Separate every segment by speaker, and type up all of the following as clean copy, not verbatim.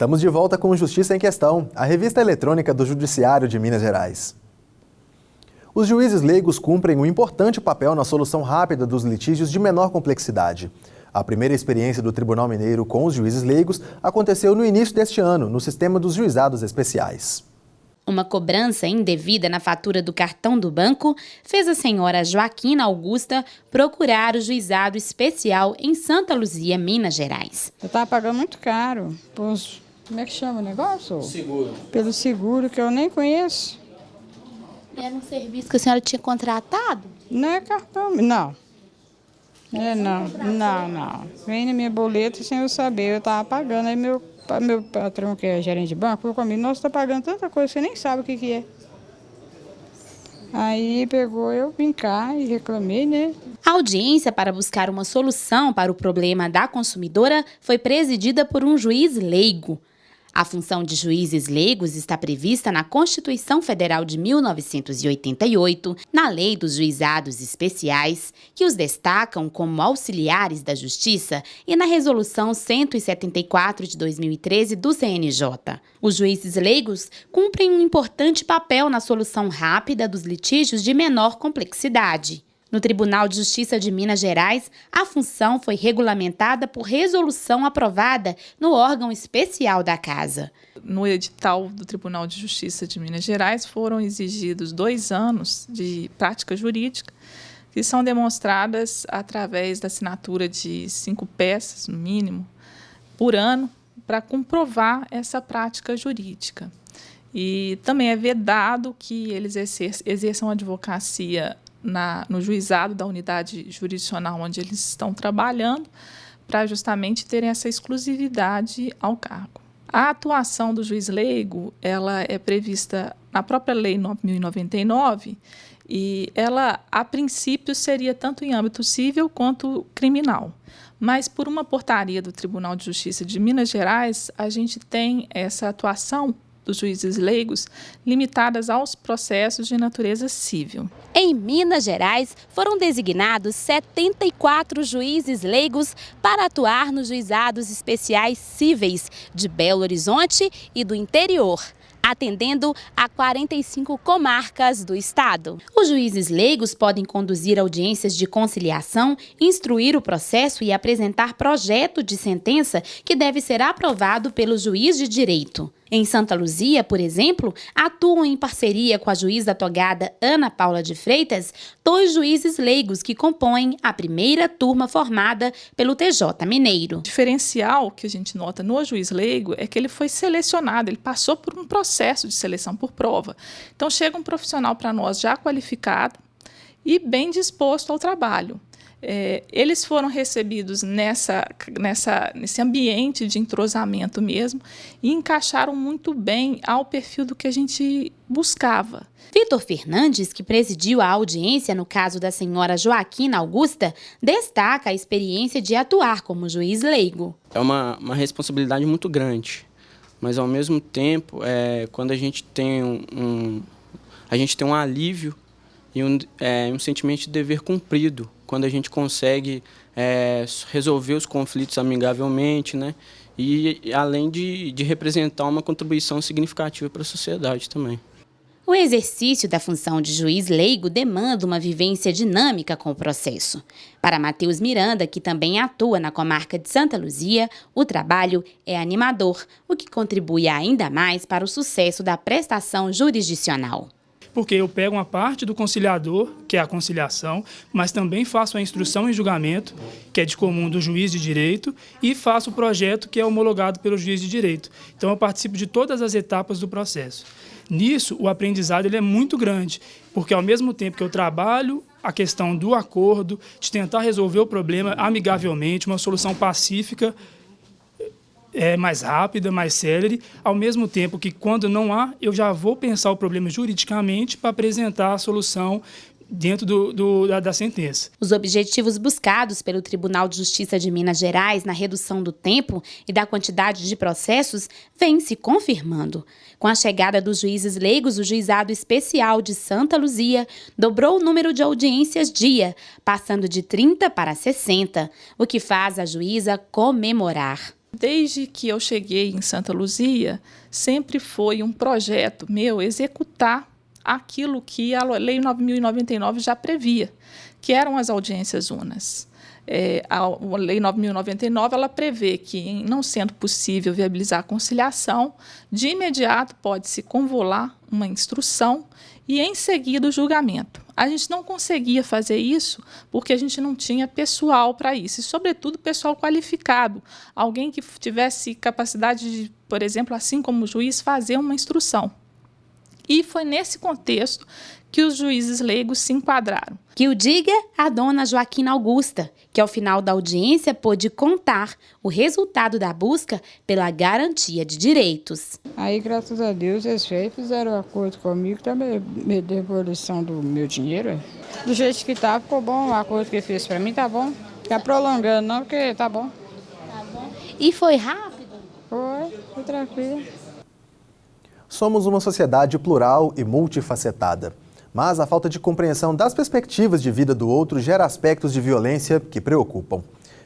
Speaker 1: Estamos de volta com Justiça em Questão, a revista eletrônica do Judiciário de Minas Gerais. Os juízes leigos cumprem um importante papel na solução rápida dos litígios de menor complexidade. A primeira experiência do Tribunal Mineiro com os juízes leigos aconteceu no início deste ano, no sistema dos juizados especiais.
Speaker 2: Uma cobrança indevida na fatura do cartão do banco fez a senhora Joaquina Augusta procurar o juizado especial em Santa Luzia, Minas Gerais.
Speaker 3: Eu estava pagando muito caro. Como é que chama o negócio?
Speaker 4: Seguro.
Speaker 3: Pelo seguro, que eu nem conheço.
Speaker 2: Era um serviço que a senhora tinha contratado?
Speaker 3: Não é cartão, não. Não. Vem na minha boleta sem eu saber, eu estava pagando. Aí meu patrão, que é gerente de banco, falou comigo: nossa, está pagando tanta coisa, você nem sabe o que é. Aí eu vim cá e reclamei, né?
Speaker 2: A audiência para buscar uma solução para o problema da consumidora foi presidida por um juiz leigo. A função de juízes leigos está prevista na Constituição Federal de 1988, na Lei dos Juizados Especiais, que os destacam como auxiliares da Justiça, e na Resolução 174 de 2013 do CNJ. Os juízes leigos cumprem um importante papel na solução rápida dos litígios de menor complexidade. No Tribunal de Justiça de Minas Gerais, a função foi regulamentada por resolução aprovada no órgão especial da Casa.
Speaker 5: No edital do Tribunal de Justiça de Minas Gerais foram exigidos 2 anos de prática jurídica, que são demonstradas através da assinatura de 5 peças, no mínimo, por ano, para comprovar essa prática jurídica. E também é vedado que eles exerçam advocacia no juizado da unidade jurisdicional onde eles estão trabalhando, para justamente terem essa exclusividade ao cargo. A atuação do juiz leigo, ela é prevista na própria Lei 9.099 e ela, a princípio, seria tanto em âmbito civil quanto criminal. Mas, por uma portaria do Tribunal de Justiça de Minas Gerais, a gente tem essa atuação dos juízes leigos limitadas aos processos de natureza civil.
Speaker 2: Em Minas Gerais, foram designados 74 juízes leigos para atuar nos juizados especiais cíveis de Belo Horizonte e do interior, atendendo a 45 comarcas do estado. Os juízes leigos podem conduzir audiências de conciliação, instruir o processo e apresentar projeto de sentença que deve ser aprovado pelo juiz de direito. Em Santa Luzia, por exemplo, atuam em parceria com a juíza togada Ana Paula de Freitas 2 juízes leigos que compõem a primeira turma formada pelo TJ Mineiro.
Speaker 5: O diferencial que a gente nota no juiz leigo é que ele foi selecionado, ele passou por um processo de seleção por prova. Então chega um profissional para nós já qualificado e bem disposto ao trabalho. Eles foram recebidos nesse ambiente de entrosamento mesmo e encaixaram muito bem ao perfil do que a gente buscava.
Speaker 2: Vitor Fernandes, que presidiu a audiência no caso da senhora Joaquina Augusta, destaca a experiência de atuar como juiz leigo.
Speaker 4: É uma responsabilidade muito grande, mas ao mesmo tempo, quando a gente tem um alívio e um sentimento de dever cumprido, quando a gente consegue resolver os conflitos amigavelmente, né? E além de representar uma contribuição significativa para a sociedade também.
Speaker 2: O exercício da função de juiz leigo demanda uma vivência dinâmica com o processo. Para Matheus Miranda, que também atua na comarca de Santa Luzia, o trabalho é animador, o que contribui ainda mais para o sucesso da prestação jurisdicional.
Speaker 6: Porque eu pego uma parte do conciliador, que é a conciliação, mas também faço a instrução em julgamento, que é de comum do juiz de direito, e faço o projeto, que é homologado pelo juiz de direito. Então, eu participo de todas as etapas do processo. Nisso, o aprendizado ele é muito grande, porque ao mesmo tempo que eu trabalho a questão do acordo, de tentar resolver o problema amigavelmente, uma solução pacífica, mais rápida, mais célere, ao mesmo tempo que, quando não há, eu já vou pensar o problema juridicamente para apresentar a solução dentro da sentença.
Speaker 2: Os objetivos buscados pelo Tribunal de Justiça de Minas Gerais na redução do tempo e da quantidade de processos vêm se confirmando. Com a chegada dos juízes leigos, o Juizado Especial de Santa Luzia dobrou o número de audiências dia, passando de 30 para 60, o que faz a juíza comemorar.
Speaker 5: Desde que eu cheguei em Santa Luzia, sempre foi um projeto meu executar aquilo que a Lei 9.099 já previa, que eram as audiências unas. A Lei 9.099 ela prevê que, em não sendo possível viabilizar a conciliação, de imediato pode-se convolar uma instrução e, em seguida, o julgamento. A gente não conseguia fazer isso porque a gente não tinha pessoal para isso, e, sobretudo, pessoal qualificado, alguém que tivesse capacidade de, por exemplo, assim como o juiz, fazer uma instrução. E foi nesse contexto que os juízes leigos se enquadraram.
Speaker 2: Que o diga a dona Joaquina Augusta, que ao final da audiência pôde contar o resultado da busca pela garantia de direitos.
Speaker 3: Aí, graças a Deus, eles fizeram um acordo comigo, também me devolução do meu dinheiro. Do jeito que tá, ficou bom, o acordo que ele fez para mim tá bom. Tá prolongando não, porque tá bom.
Speaker 2: Tá bom. E foi rápido?
Speaker 3: Foi tranquilo.
Speaker 1: Somos uma sociedade plural e multifacetada. Mas a falta de compreensão das perspectivas de vida do outro gera aspectos de violência que preocupam.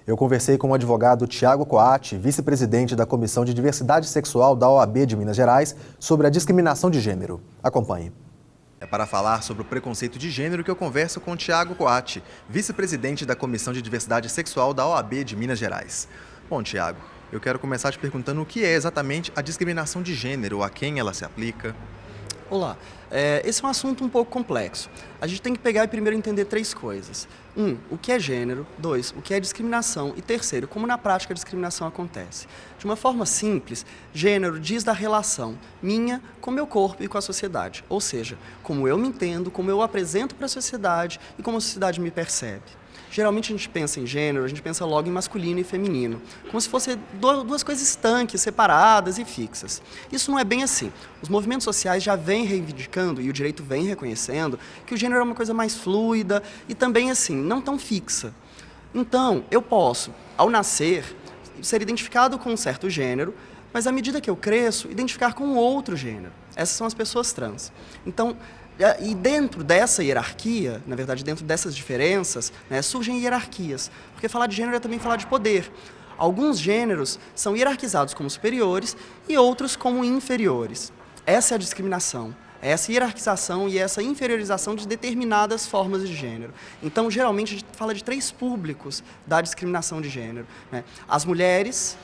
Speaker 1: Eu conversei com o advogado Tiago Coatti, vice-presidente da Comissão de Diversidade Sexual da OAB de Minas Gerais, sobre a discriminação de gênero. Acompanhe. É para falar sobre o preconceito de gênero que eu converso com Tiago Coatti, vice-presidente da Comissão de Diversidade Sexual da OAB de Minas Gerais. Bom, Tiago, eu quero começar te perguntando o que é exatamente a discriminação de gênero, a quem ela se aplica.
Speaker 7: Olá, esse é um assunto um pouco complexo. A gente tem que pegar e primeiro entender 3 coisas. 1, o que é gênero. 2, o que é discriminação. E 3, como na prática a discriminação acontece. De uma forma simples, gênero diz da relação minha com meu corpo e com a sociedade. Ou seja, como eu me entendo, como eu apresento para a sociedade e como a sociedade me percebe. Geralmente a gente pensa em gênero, a gente pensa logo em masculino e feminino, como se fossem duas coisas estanques, separadas e fixas. Isso não é bem assim. Os movimentos sociais já vêm reivindicando, e o direito vem reconhecendo, que o gênero é uma coisa mais fluida e também, assim, não tão fixa. Então, eu posso, ao nascer, ser identificado com um certo gênero, mas à medida que eu cresço, identificar com outro gênero. Essas são as pessoas trans. Então, e dentro dessa hierarquia, na verdade, dentro dessas diferenças, né, surgem hierarquias. Porque falar de gênero é também falar de poder. Alguns gêneros são hierarquizados como superiores e outros como inferiores. Essa é a discriminação. É essa hierarquização e essa inferiorização de determinadas formas de gênero. Então, geralmente, a gente fala de 3 públicos da discriminação de gênero, né? As mulheres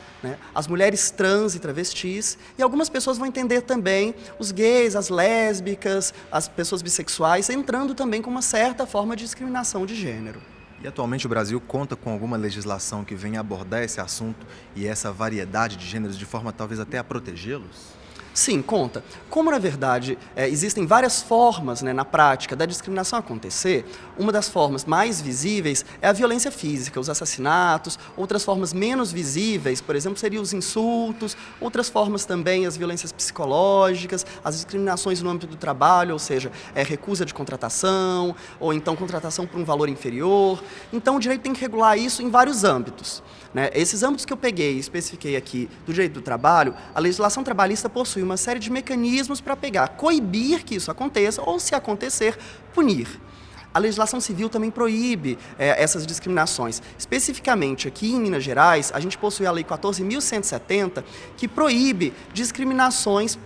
Speaker 7: trans e travestis, e algumas pessoas vão entender também os gays, as lésbicas, as pessoas bissexuais, entrando também com uma certa forma de discriminação de gênero.
Speaker 1: E atualmente o Brasil conta com alguma legislação que venha abordar esse assunto e essa variedade de gêneros de forma talvez até a protegê-los?
Speaker 7: Sim, conta. Como, na verdade, existem várias formas, né, na prática da discriminação acontecer, uma das formas mais visíveis é a violência física, os assassinatos. Outras formas menos visíveis, por exemplo, seriam os insultos. Outras formas também, as violências psicológicas, as discriminações no âmbito do trabalho, ou seja, recusa de contratação, ou então contratação por um valor inferior. Então, o direito tem que regular isso em vários âmbitos, né? Esses âmbitos que eu peguei e especifiquei aqui do direito do trabalho, a legislação trabalhista possui uma série de mecanismos para coibir que isso aconteça ou, se acontecer, punir. A legislação civil também proíbe essas discriminações. Especificamente aqui em Minas Gerais, a gente possui a Lei 14.170, que proíbe discriminações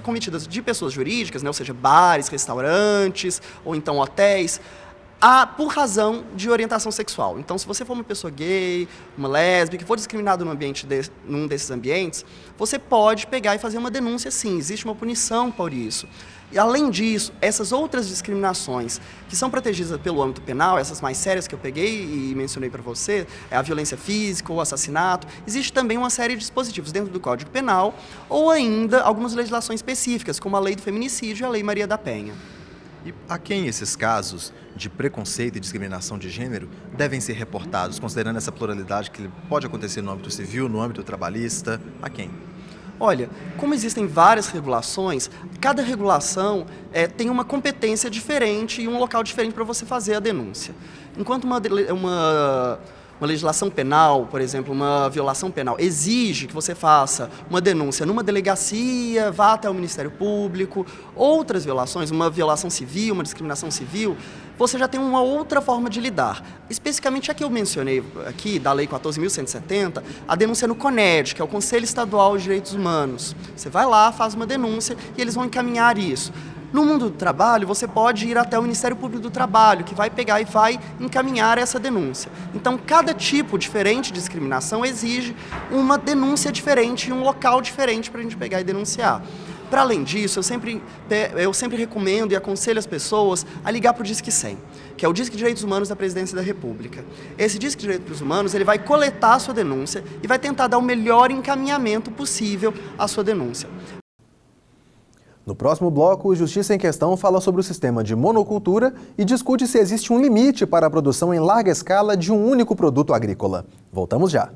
Speaker 7: cometidas de pessoas jurídicas, né, ou seja, bares, restaurantes ou então hotéis, por razão de orientação sexual. Então, se você for uma pessoa gay, uma lésbica, que for discriminado num desses ambientes, você pode pegar e fazer uma denúncia, sim, existe uma punição por isso. E, além disso, essas outras discriminações que são protegidas pelo âmbito penal, essas mais sérias que eu peguei e mencionei para você, a violência física, o assassinato, existe também uma série de dispositivos dentro do Código Penal ou ainda algumas legislações específicas, como a Lei do Feminicídio e a Lei Maria da Penha.
Speaker 1: E a quem esses casos de preconceito e discriminação de gênero devem ser reportados, considerando essa pluralidade que pode acontecer no âmbito civil, no âmbito trabalhista? A quem?
Speaker 7: Olha, como existem várias regulações, cada regulação tem uma competência diferente e um local diferente para você fazer a denúncia. Enquanto uma legislação penal, por exemplo, uma violação penal, exige que você faça uma denúncia numa delegacia, vá até o Ministério Público, outras violações, uma violação civil, uma discriminação civil, você já tem uma outra forma de lidar. Especificamente a que eu mencionei aqui, da Lei 14.170, a denúncia no CONED, que é o Conselho Estadual de Direitos Humanos. Você vai lá, faz uma denúncia e eles vão encaminhar isso. No mundo do trabalho, você pode ir até o Ministério Público do Trabalho, que vai pegar e vai encaminhar essa denúncia. Então, cada tipo diferente de discriminação exige uma denúncia diferente e um local diferente para a gente pegar e denunciar. Para além disso, eu sempre recomendo e aconselho as pessoas a ligar para o Disque 100, que é o Disque Direitos Humanos da Presidência da República. Esse Disque Direitos Humanos ele vai coletar a sua denúncia e vai tentar dar o melhor encaminhamento possível à sua denúncia.
Speaker 1: No próximo bloco, o Justiça em Questão fala sobre o sistema de monocultura e discute se existe um limite para a produção em larga escala de um único produto agrícola. Voltamos já.